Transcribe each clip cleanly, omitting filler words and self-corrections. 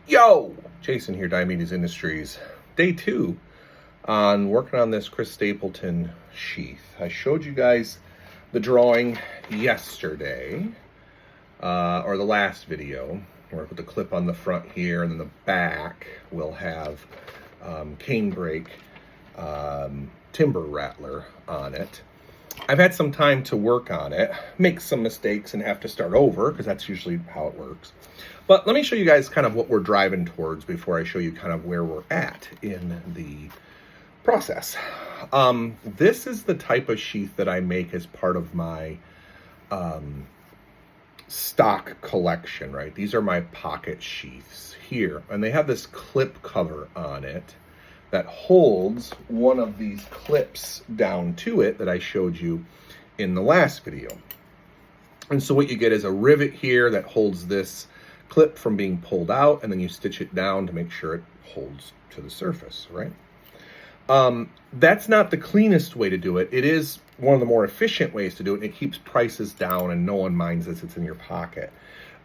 Yo! Jason here, Diomedes Industries. Day 2 on working on this Chris Stapleton sheath. I showed you guys the drawing yesterday, or the last video, where I put the clip on the front here, and then the back will have canebrake timber rattler on it. I've had some time to work on it, make some mistakes and have to start over, because that's usually how it works. But let me show you guys kind of what we're driving towards before I show you kind of where we're at in the process. This is the type of sheath that I make as part of my stock collection, right? These are my pocket sheaths here, and they have this clip cover on it that holds one of these clips down to it that I showed you in the last video. And so what you get is a rivet here that holds this clip from being pulled out, and then you stitch it down to make sure it holds to the surface, right? That's not the cleanest way to do it. It is one of the more efficient ways to do it, and it keeps prices down and no one minds as it's in your pocket.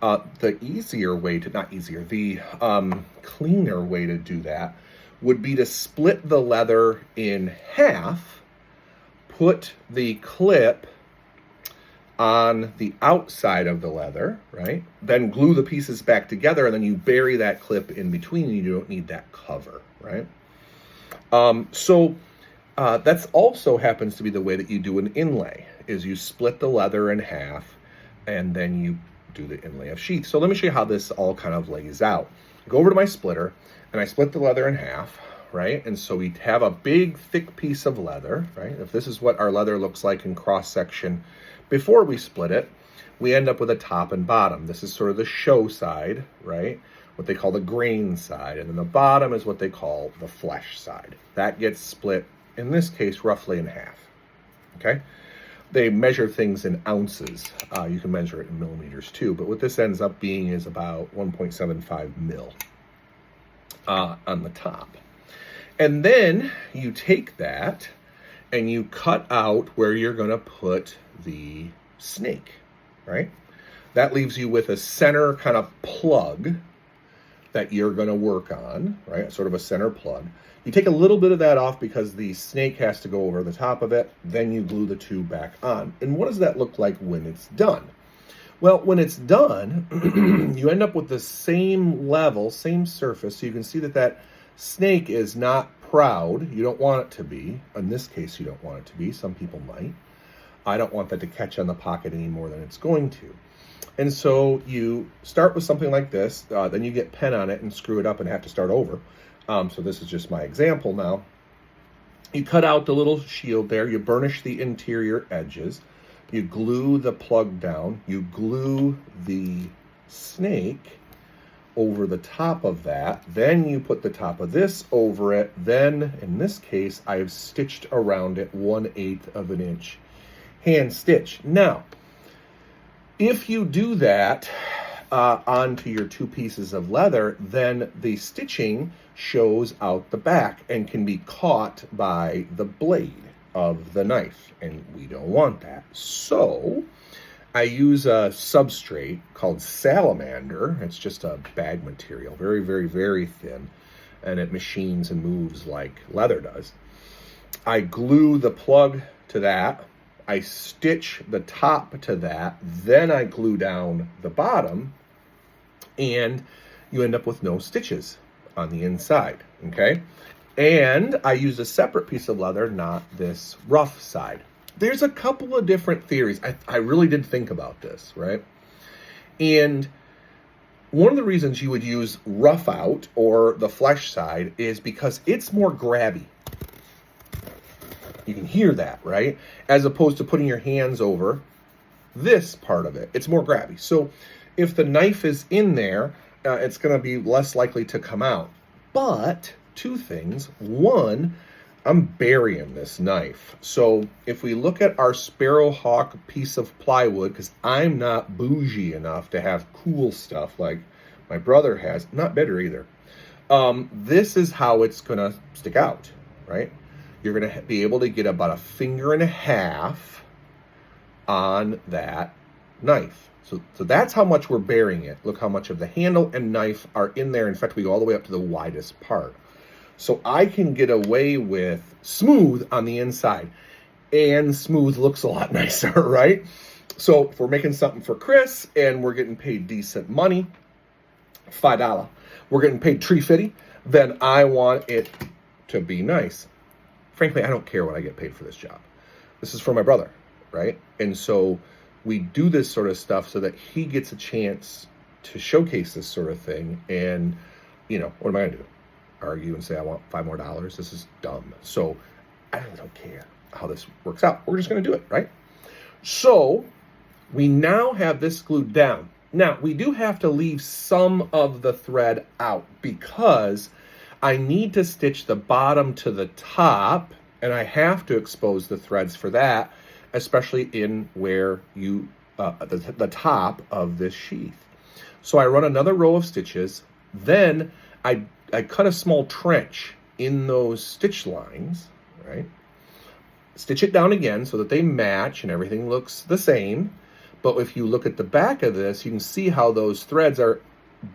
The easier way to, not easier, the cleaner way to do that would be to split the leather in half, put the clip on the outside of the leather, right? Then glue the pieces back together, and then you bury that clip in between, and you don't need that cover, right? That's also happens to be the way that you do an inlay, is you split the leather in half, and then you do the inlay of sheath. So let me show you how this all kind of lays out. Go over to my splitter, and I split the leather in half, right? And so we have a big, thick piece of leather, right? If this is what our leather looks like in cross-section before we split it, we end up with a top and bottom. This is sort of the show side, right? What they call the grain side. And then the bottom is what they call the flesh side. That gets split, in this case, roughly in half, okay? They measure things in ounces. You can measure it in millimeters too, but what this ends up being is about 1.75 mil on the top. And then you take that and you cut out where you're gonna put the snake, right? That leaves you with a center kind of plug that you're gonna work on, right? Sort of a center plug. You take a little bit of that off because the snake has to go over the top of it, then you glue the two back on. And what does that look like when it's done? Well, when it's done, you end up with the same level, same surface, so you can see that that snake is not proud. You don't want it to be. In this case, you don't want it to be. Some people might. I don't want that to catch on the pocket any more than it's going to. And so you start with something like this, then you get pen on it and screw it up and have to start over. So this is just my example now. You cut out the little shield there, you burnish the interior edges, you glue the plug down, you glue the snake over the top of that, then you put the top of this over it, then in this case I've stitched around it 1/8 of an inch hand stitch. Now, if you do that onto your two pieces of leather, then the stitching shows out the back and can be caught by the blade of the knife, and we don't want that. So I use a substrate called Salamander. It's just a bag material, very, very, very thin, and it machines and moves like leather does. I glue the plug to that, I stitch the top to that, then I glue down the bottom, and you end up with no stitches on the inside, okay? And I use a separate piece of leather, not this rough side. There's a couple of different theories. I really did think about this, right? And one of the reasons you would use rough out or the flesh side is because it's more grabby. You can hear that, right? As opposed to putting your hands over this part of it. It's more grabby. So if the knife is in there, it's going to be less likely to come out. But two things. One, I'm burying this knife. So if we look at our Sparrowhawk piece of plywood, because I'm not bougie enough to have cool stuff like my brother has, not better either. This is how it's going to stick out, right? You're going to be able to get about 1.5 fingers on that knife. So that's how much we're burying it. Look how much of the handle and knife are in there. In fact, we go all the way up to the widest part. So I can get away with smooth on the inside. And smooth looks a lot nicer, right? So if we're making something for Chris and we're getting paid decent money, $5, we're getting paid $3.50, then I want it to be nice. Frankly, I don't care what I get paid for this job. This is for my brother, right? And so we do this sort of stuff so that he gets a chance to showcase this sort of thing. And, what am I going to do? Argue and say, I want $5 more? This is dumb. So I really don't care how this works out. We're just going to do it, right? So we now have this glued down. Now, we do have to leave some of the thread out because I need to stitch the bottom to the top, and I have to expose the threads for that, especially in where the top of this sheath. So I run another row of stitches, then I cut a small trench in those stitch lines, right? Stitch it down again so that they match and everything looks the same. But if you look at the back of this, you can see how those threads are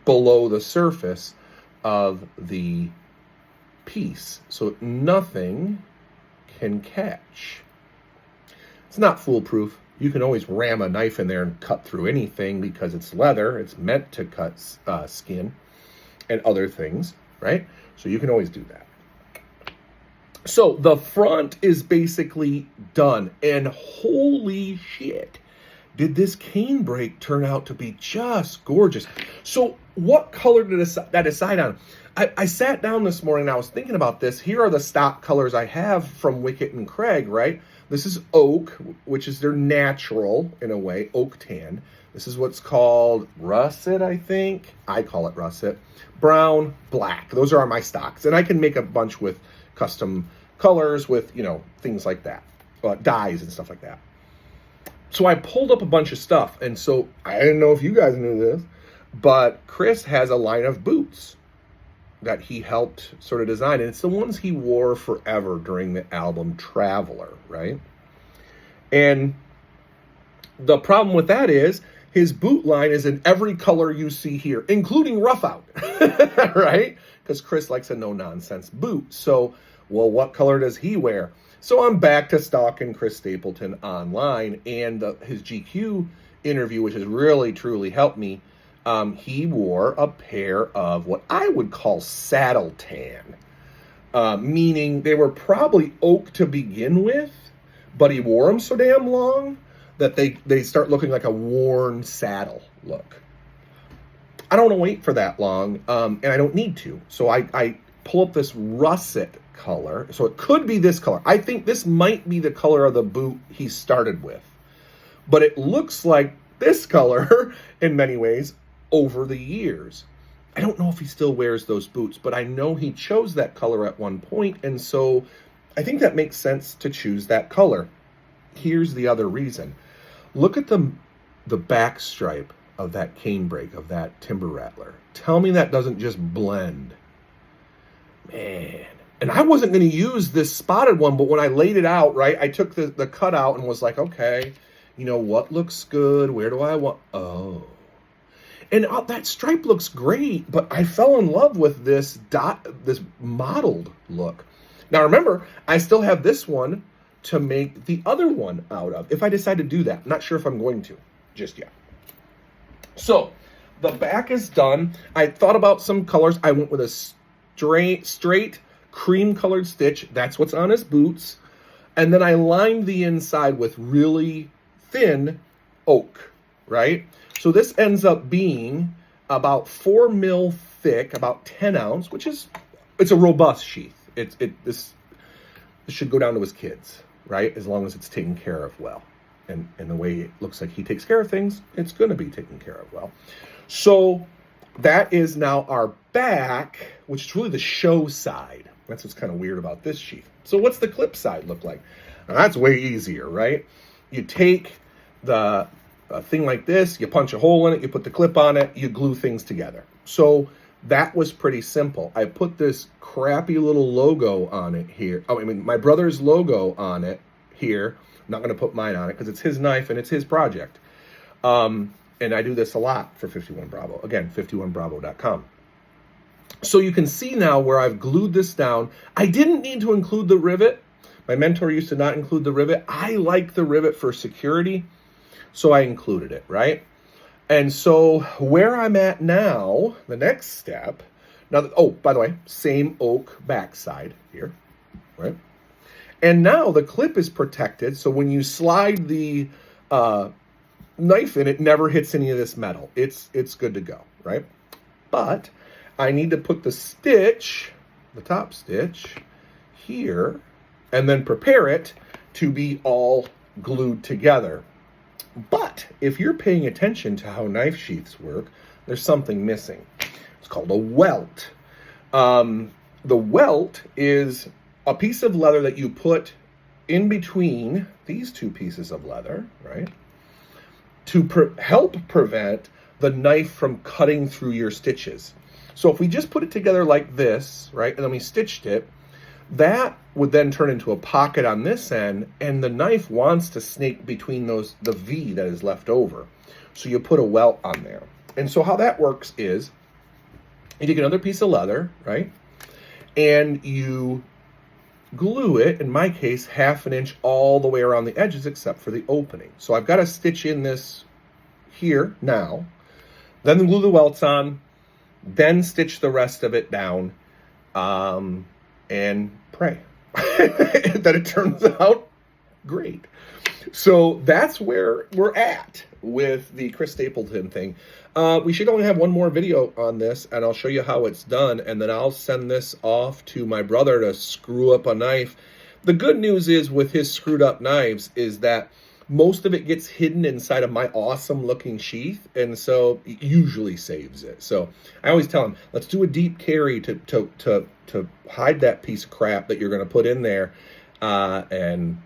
below the surface of the piece. So nothing can catch. It's not foolproof. You can always ram a knife in there and cut through anything because it's leather. It's meant to cut skin and other things, right? So you can always do that. So the front is basically done. And holy shit, did this canebrake turn out to be just gorgeous. So what color did I decide on? I sat down this morning and I was thinking about this. Here are the stock colors I have from Wickett and Craig, right? This is oak, which is their natural, in a way, oak tan. This is what's called russet, I think. I call it russet. Brown, black. Those are my stocks. And I can make a bunch with custom colors with, things like that. Dyes and stuff like that. So I pulled up a bunch of stuff. And so I didn't know if you guys knew this, but Chris has a line of boots that he helped sort of design. And it's the ones he wore forever during the album Traveler, right? And the problem with that is his boot line is in every color you see here, including rough out, right? Because Chris likes a no-nonsense boot. So, well, what color does he wear? So I'm back to stalking Chris Stapleton online, and his GQ interview, which has really, truly helped me, he wore a pair of what I would call saddle tan, meaning they were probably oak to begin with, but he wore them so damn long that they start looking like a worn saddle look. I don't want to wait for that long, and I don't need to. So I pull up this russet color. So it could be this color. I think this might be the color of the boot he started with. But it looks like this color in many ways over the years. I don't know if he still wears those boots, but I know he chose that color at one point, and so I think that makes sense to choose that color. Here's the other reason. Look at the back stripe of that canebrake, of that timber rattler. Tell me that doesn't just blend. Man. And I wasn't going to use this spotted one, but when I laid it out, right, I took the cut out and was like, okay, what looks good? Where do I want? Oh. And that stripe looks great, but I fell in love with this mottled look. Now remember, I still have this one to make the other one out of, if I decide to do that. I'm not sure if I'm going to just yet. So the back is done. I thought about some colors. I went with a straight cream colored stitch. That's what's on his boots. And then I lined the inside with really thin oak, right? So this ends up being about 4 mil thick, about 10 ounce, which is, it's a robust sheath. This should go down to his kids, right? As long as it's taken care of well. And the way it looks like he takes care of things, it's going to be taken care of well. So that is now our back, which is really the show side. That's what's kind of weird about this sheath. So what's the clip side look like? Now that's way easier, right? You take the thing like this, you punch a hole in it, you put the clip on it, you glue things together. So that was pretty simple. I put this crappy little logo on it here. Oh, I mean, my brother's logo on it here. I'm not going to put mine on it because it's his knife and it's his project. And I do this a lot for 51 Bravo. Again, 51bravo.com. So you can see now where I've glued this down. I didn't need to include the rivet. My mentor used to not include the rivet. I like the rivet for security, so I included it, right? And so where I'm at now, the next step, now, oh, by the way, same oak backside here, right? And now the clip is protected, so when you slide the knife in, it never hits any of this metal. It's good to go, right? But I need to put the stitch, the top stitch, here, and then prepare it to be all glued together. But if you're paying attention to how knife sheaths work, there's something missing. It's called a welt. The welt is a piece of leather that you put in between these two pieces of leather, right? To help prevent the knife from cutting through your stitches. So if we just put it together like this, right, and then we stitched it, that would then turn into a pocket on this end, and the knife wants to snake between those, the V that is left over. So you put a welt on there. And so how that works is, you take another piece of leather, right, and you glue it, in my case, 1/2 inch all the way around the edges except for the opening. So I've got to stitch in this here now, then glue the welts on, then stitch the rest of it down, and pray that it turns out great. So that's where we're at with the Chris Stapleton thing. We should only have one more video on this, and I'll show you how it's done, and then I'll send this off to my brother to screw up a knife. The good news is with his screwed up knives is that most of it gets hidden inside of my awesome looking sheath, and so it usually saves it. So I always tell him, let's do a deep carry to hide that piece of crap that you're going to put in there. And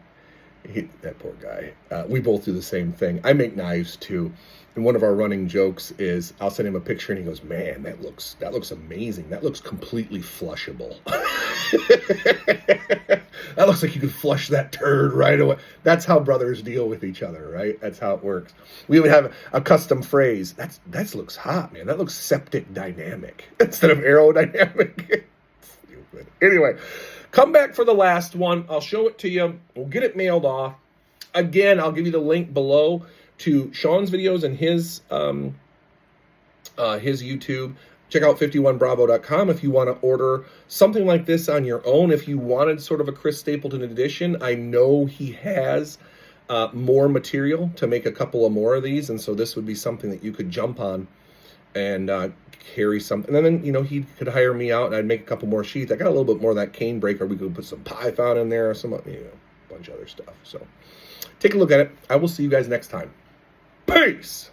that poor guy, we both do the same thing. I make knives too. And one of our running jokes is I'll send him a picture and he goes, man, that looks amazing. That looks completely flushable. That looks like you could flush that turd right away. That's how brothers deal with each other, right? That's how it works. We even have a custom phrase. That looks hot, man. That looks septic dynamic instead of aerodynamic. Stupid. Anyway, come back for the last one. I'll show it to you. We'll get it mailed off. Again, I'll give you the link below to Sean's videos and his YouTube. Check out 51bravo.com if you want to order something like this on your own. If you wanted sort of a Chris Stapleton edition, I know he has more material to make a couple of more of these, and so this would be something that you could jump on and carry something. And then, you know, he could hire me out and I'd make a couple more sheets. I got a little bit more of that cane breaker. We could put some python in there or some, you know, a bunch of other stuff. So take a look at it. I will see you guys next time. Peace!